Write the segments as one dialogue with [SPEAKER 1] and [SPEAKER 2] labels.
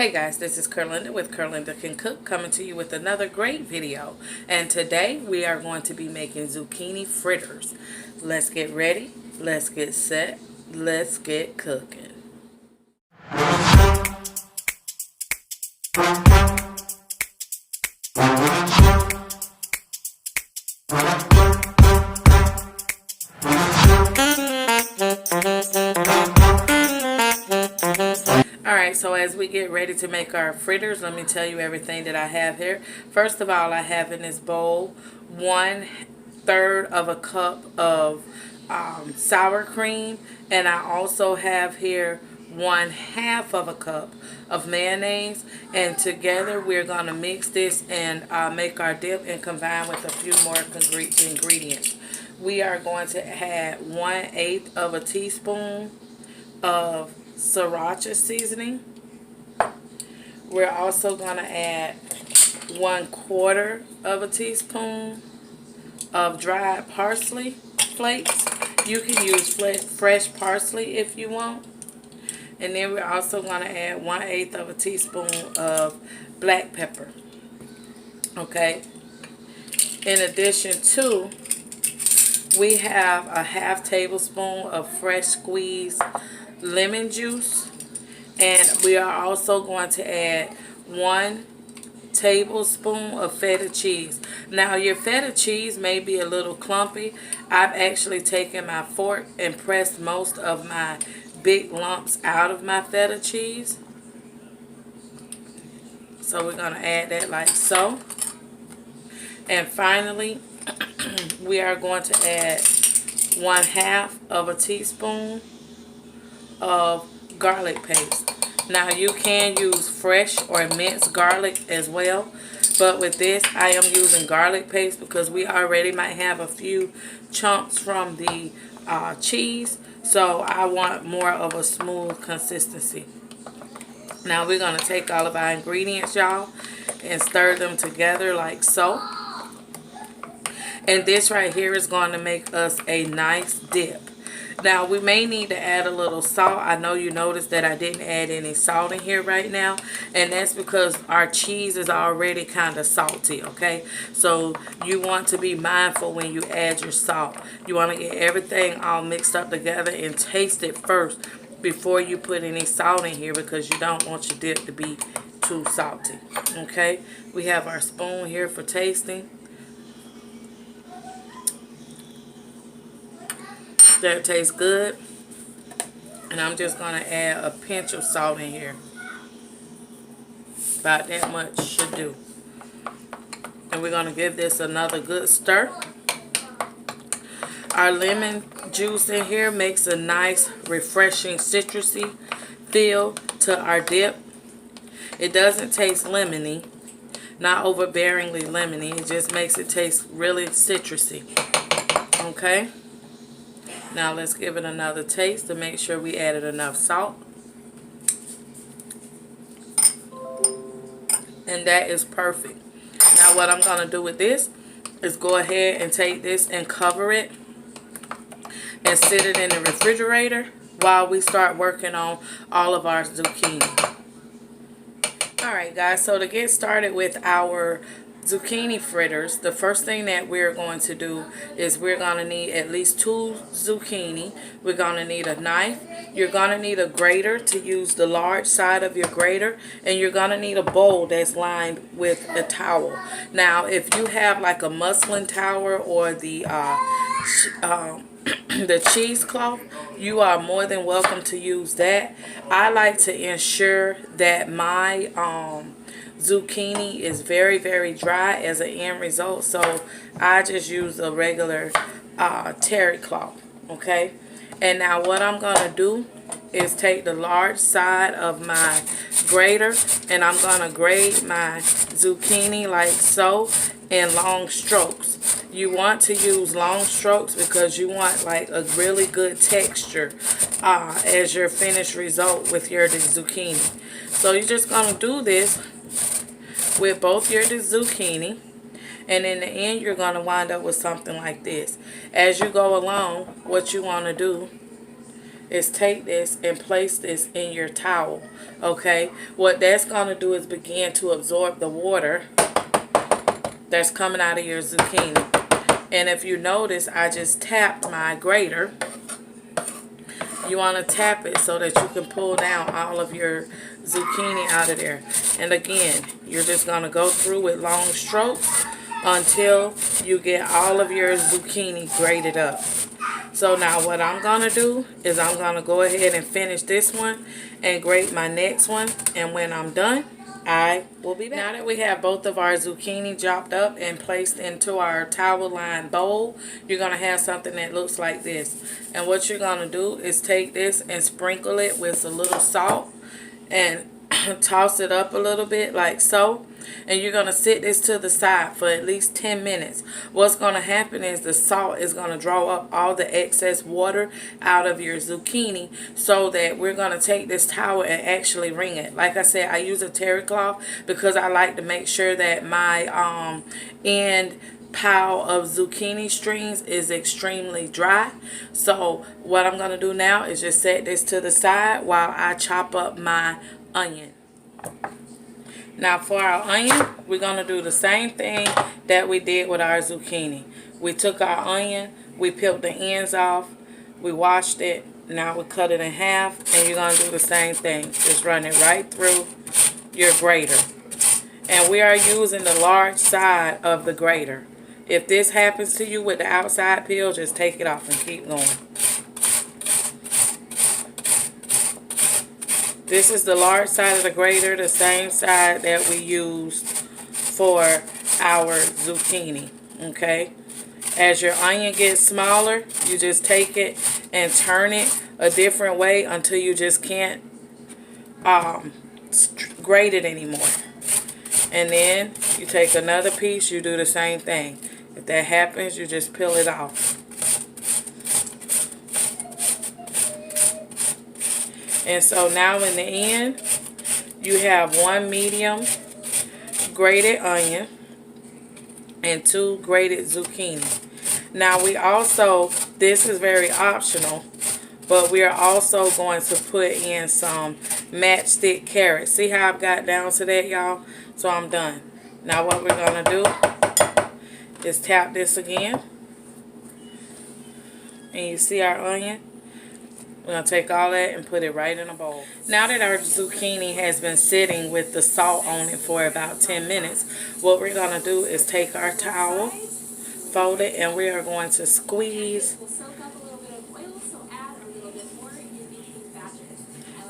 [SPEAKER 1] Hey guys, this is Curlinda with Curlinda Can Cook, coming to you with another great video. And today we are going to be making zucchini fritters. Let's get ready, let's get set, let's get cooking. Alright, so as we get ready to make our fritters, let me tell you everything that I have here. First of all, I have in this bowl 1/3 of a cup of sour cream, and I also have here 1/2 of a cup of mayonnaise, and together we're going to mix this and make our dip and combine with a few more ingredients. We are going to add 1/8 of a teaspoon of sriracha seasoning. We're also going to add 1/4 of a teaspoon of dried parsley flakes. You can use fresh parsley if you want. And then we're also going to add 1/8 of a teaspoon of black pepper. Okay. In addition to, we have a 1/2 tablespoon of fresh squeezed lemon juice, and we are also going to add 1 tablespoon of feta cheese. Now your feta cheese may be a little clumpy. I've actually taken my fork and pressed most of my big lumps out of my feta cheese. So we're going to add that like so. And finally, we are going to add 1/2 of a teaspoon of garlic paste. Now you can use fresh or minced garlic as well, but with this I am using garlic paste because we already might have a few chunks from the cheese, so I want more of a smooth consistency. Now we're going to take all of our ingredients, y'all, and stir them together like so. And this right here is going to make us a nice dip. Now, we may need to add a little salt. I know you noticed that I didn't add any salt in here right now. And that's because our cheese is already kind of salty, okay? So, you want to be mindful when you add your salt. You want to get everything all mixed up together and taste it first before you put any salt in here, because you don't want your dip to be too salty, okay? We have our spoon here for tasting. That tastes good. And I'm just going to add a pinch of salt in here. About that much should do. And we're going to give this another good stir. Our lemon juice in here makes a nice, refreshing, citrusy feel to our dip. It doesn't taste lemony. Not overbearingly lemony. It just makes it taste really citrusy. Okay? Now let's give it another taste to make sure we added enough salt. And that is perfect. Now what I'm going to do with this is go ahead and take this and cover it and sit it in the refrigerator while we start working on all of our zucchini. Alright guys, so to get started with our zucchini fritters, the first thing that we're going to do is we're going to need at least 2 zucchini. We're going to need a knife. You're going to need a grater to use the large side of your grater, and you're going to need a bowl that's lined with a towel. Now if you have like a muslin towel or the the cheesecloth, you are more than welcome to use that. I like to ensure that my zucchini is very, very dry as an end result, so I just use a regular terry cloth. Okay, and now what I'm gonna do is take the large side of my grater and I'm gonna grate my zucchini like so in long strokes. You want to use long strokes because you want like a really good texture as your finished result with your zucchini. So you're just gonna do this with both your zucchini, and in the end you're going to wind up with something like this. As you go along, what you want to do is take this and place this in your towel. Okay, what that's going to do is begin to absorb the water that's coming out of your zucchini. And if you notice, I just tapped my grater. You want to tap it so that you can pull down all of your zucchini out of there. And again, you're just going to go through with long strokes until you get all of your zucchini grated up. So now what I'm going to do is I'm going to go ahead and finish this one and grate my next one. And when I'm done, I will be back. Now that we have both of our zucchini chopped up and placed into our towel lined bowl, you're going to have something that looks like this. And what you're going to do is take this and sprinkle it with a little salt and toss it up a little bit like so. And you're going to sit this to the side for at least 10 minutes. What's going to happen is the salt is going to draw up all the excess water out of your zucchini, so that we're going to take this towel and actually wring it. Like I said, I use a terry cloth because I like to make sure that my end pile of zucchini strings is extremely dry. So what I'm going to do now is just set this to the side while I chop up my onion. Now for our onion, we're going to do the same thing that we did with our zucchini. We took our onion, we peeled the ends off, we washed it, now we cut it in half, and you're going to do the same thing. Just run it right through your grater. And we are using the large side of the grater. If this happens to you with the outside peel, just take it off and keep going. This is the large side of the grater, the same side that we used for our zucchini, okay? As your onion gets smaller, you just take it and turn it a different way until you just can't grate it anymore. And then you take another piece, you do the same thing. If that happens, you just peel it off. And so now in the end, you have one medium grated onion and 2 grated zucchini. Now we also, this is very optional, but we are also going to put in some matchstick carrots. See how I've got down to that, y'all? So I'm done. Now what we're going to do is tap this again. And you see our onion? We're going to take all that and put it right in a bowl. Now that our zucchini has been sitting with the salt on it for about 10 minutes, what we're going to do is take our towel, fold it, and we are going to squeeze.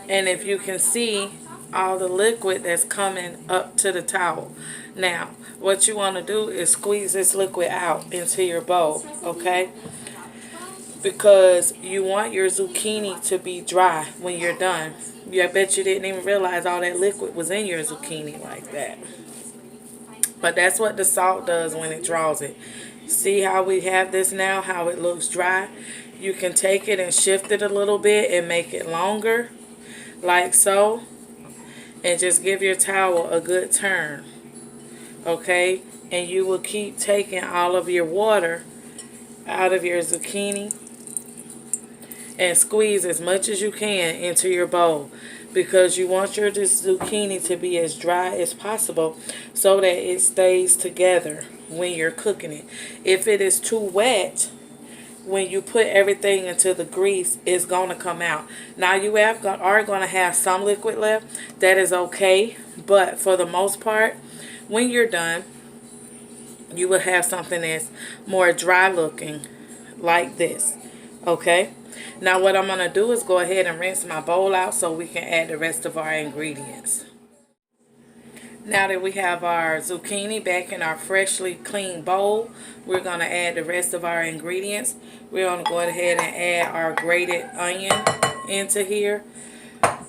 [SPEAKER 1] And if you can see all the liquid that's coming up to the towel. Now, what you want to do is squeeze this liquid out into your bowl, okay? Because you want your zucchini to be dry when you're done. I bet you didn't even realize all that liquid was in your zucchini like that. But that's what the salt does when it draws it. See how we have this now, how it looks dry? You can take it and shift it a little bit and make it longer, like so. And just give your towel a good turn, okay? And you will keep taking all of your water out of your zucchini and squeeze as much as you can into your bowl, because you want your zucchini to be as dry as possible so that it stays together when you're cooking it. If it is too wet, when you put everything into the grease, it's going to come out. Now you are going to have some liquid left. That is okay, but for the most part, when you're done, you will have something that's more dry looking like this, okay? Now what I'm going to do is go ahead and rinse my bowl out so we can add the rest of our ingredients. Now that we have our zucchini back in our freshly clean bowl, we're going to add the rest of our ingredients. We're going to go ahead and add our grated onion into here.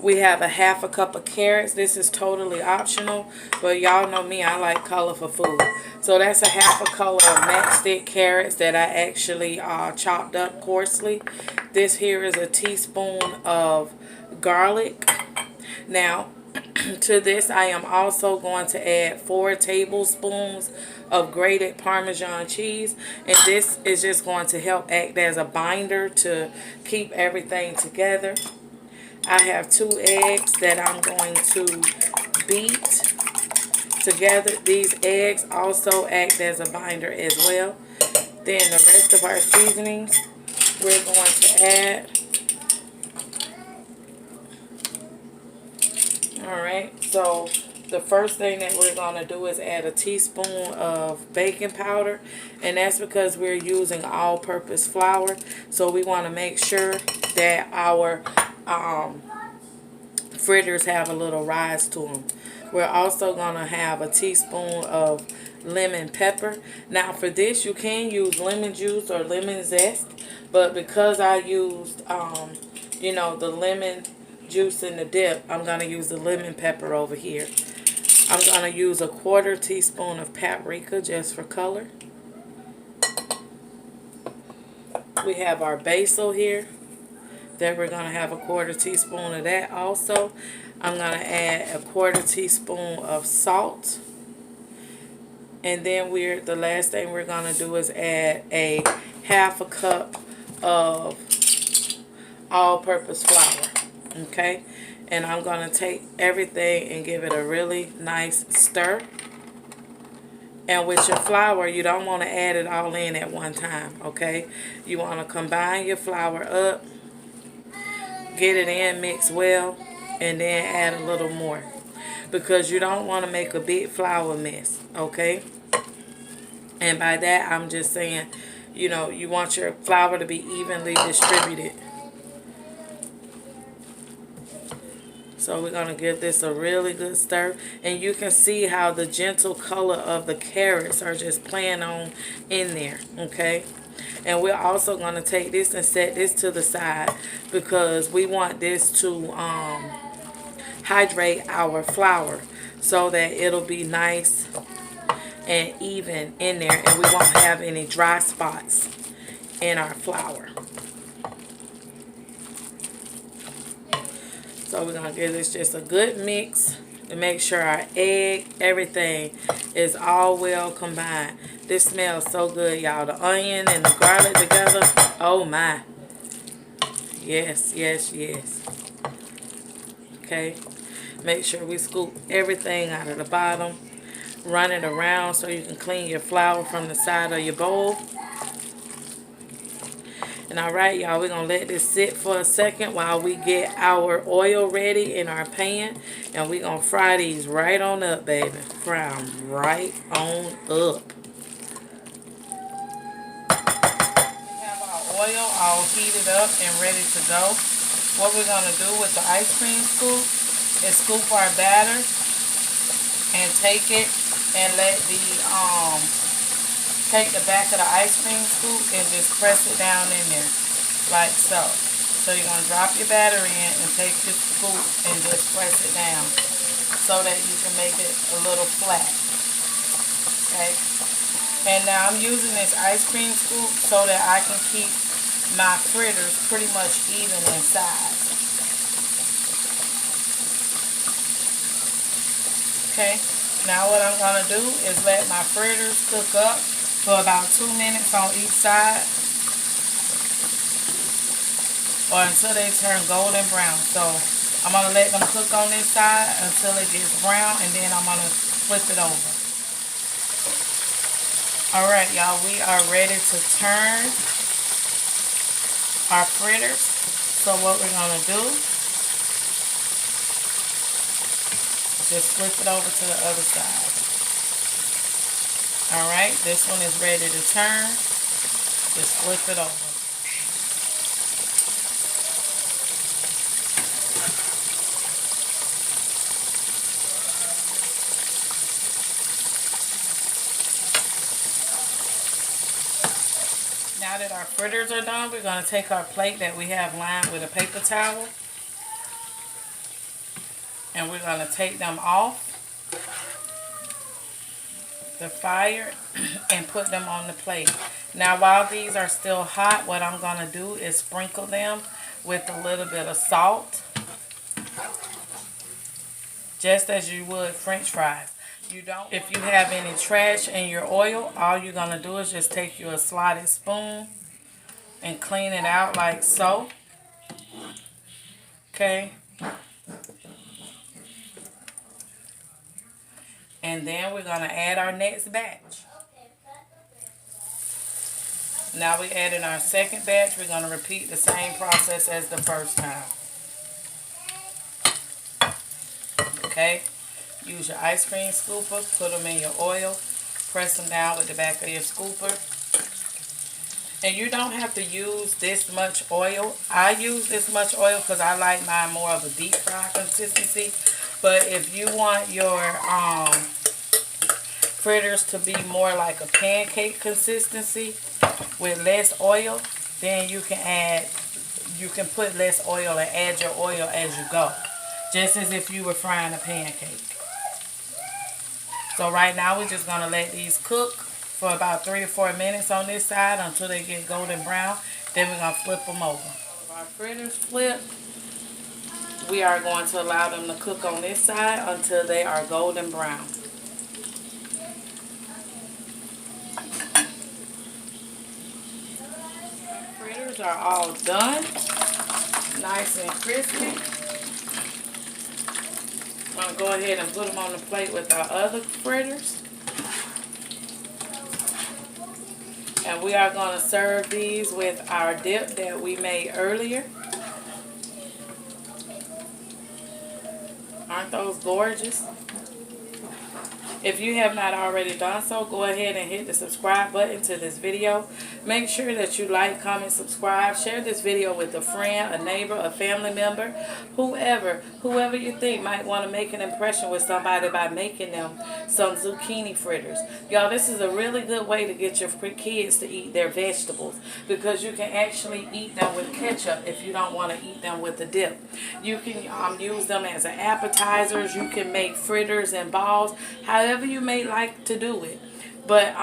[SPEAKER 1] We have a half a cup of carrots. This is totally optional, but y'all know me, I like colorful food. So that's a half a color of matchstick carrots that I actually chopped up coarsely. This here is a teaspoon of garlic. Now, To this, I am also going to add 4 tablespoons of grated Parmesan cheese. And this is just going to help act as a binder to keep everything together. I have 2 eggs that I'm going to beat together. These eggs also act as a binder as well. Then the rest of our seasonings we're going to add. Alright, so the first thing that we're going to do is add a teaspoon of baking powder. And that's because we're using all-purpose flour. So we want to make sure that our fritters have a little rise to them. We're also going to have a teaspoon of lemon pepper. Now for this, you can use lemon juice or lemon zest. But because I used, you know, the lemon juice in the dip, I'm going to use the lemon pepper over here. I'm going to use a 1/4 teaspoon of paprika just for color. We have our basil here. Then we're going to have a 1/4 teaspoon of that also. I'm going to add a 1/4 teaspoon of salt. And then the last thing we're going to do is add a 1/2 cup of all-purpose flour. Okay, and I'm going to take everything and give it a really nice stir. And with your flour, you don't want to add it all in at one time, okay? You want to combine your flour up, get it in, mix well, and then add a little more. Because you don't want to make a big flour mess, okay? And by that, I'm just saying, you know, you want your flour to be evenly distributed. So we're going to give this a really good stir. And you can see how the gentle color of the carrots are just playing on in there. Okay. And we're also going to take this and set this to the side. Because we want this to hydrate our flour. So that it'll be nice and even in there. And we won't have any dry spots in our flour. So we're going to give this just a good mix to make sure our egg, everything is all well combined. This smells so good, y'all. The onion and the garlic together. Oh, my. Yes, yes, yes. Okay. Make sure we scoop everything out of the bottom. Run it around so you can clean your flour from the side of your bowl. And alright, y'all, we're going to let this sit for a second while we get our oil ready in our pan. And we're going to fry these right on up, baby. Fry them right on up. We have our oil all heated up and ready to go. What we're going to do with the ice cream scoop is scoop our batter and take it and let take the back of the ice cream scoop and just press it down in there, like so. So you're going to drop your batter in and take your scoop and just press it down so that you can make it a little flat. Okay? And now I'm using this ice cream scoop so that I can keep my fritters pretty much even in size. Okay? Now what I'm going to do is let my fritters cook up for about 2 minutes on each side, or until they turn golden brown. So I'm going to let them cook on this side until it gets brown, and then I'm going to flip it over. Alright, y'all, we are ready to turn our fritters. So what we're going to do is just flip it over to the other side. Alright, this one is ready to turn. Just flip it over. Now that our fritters are done, we're going to take our plate that we have lined with a paper towel. And we're going to take them off the fire and put them on the plate. Now while these are still hot, what I'm going to do is sprinkle them with a little bit of salt just as you would French fries. You don't. If you have any trash in your oil, all you're gonna do is just take your slotted spoon and clean it out like so. Okay. And then we're gonna add our next batch. Now we add in our second batch. We're gonna repeat the same process as the first time. Okay. Use your ice cream scooper, put them in your oil, press them down with the back of your scooper. And you don't have to use this much oil. I use this much oil because I like mine more of a deep fry consistency. But if you want your fritters to be more like a pancake consistency with less oil, then you can put less oil and add your oil as you go. Just as if you were frying a pancake. So right now we're just going to let these cook for about 3 to 4 minutes on this side until they get golden brown. Then we're going to flip them over. Our fritters flip. We are going to allow them to cook on this side until they are golden brown. Our fritters are all done. Nice and crispy. I'm going to go ahead and put them on the plate with our other fritters. And we are going to serve these with our dip that we made earlier. Aren't those gorgeous? If you have not already done so, go ahead and hit the subscribe button to this video. Make sure that you like, comment, subscribe. Share this video with a friend, a neighbor, a family member, whoever you think might want to make an impression with somebody by making them some zucchini fritters. Y'all, this is a really good way to get your kids to eat their vegetables because you can actually eat them with ketchup if you don't want to eat them with the dip. You can use them as an appetizers. You can make fritters and balls, however you may like to do it. But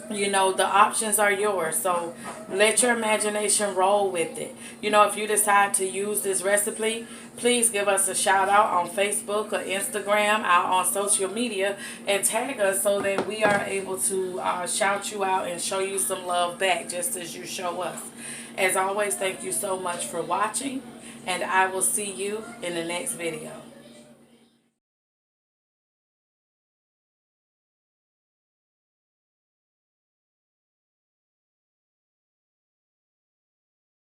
[SPEAKER 1] you know, the options are yours, so let your imagination roll with it. You know, if you decide to use this recipe, please give us a shout out on Facebook or Instagram, out on social media, and tag us so that we are able to shout you out and show you some love back just as you show us. As always, thank you so much for watching, and I will see you in the next video.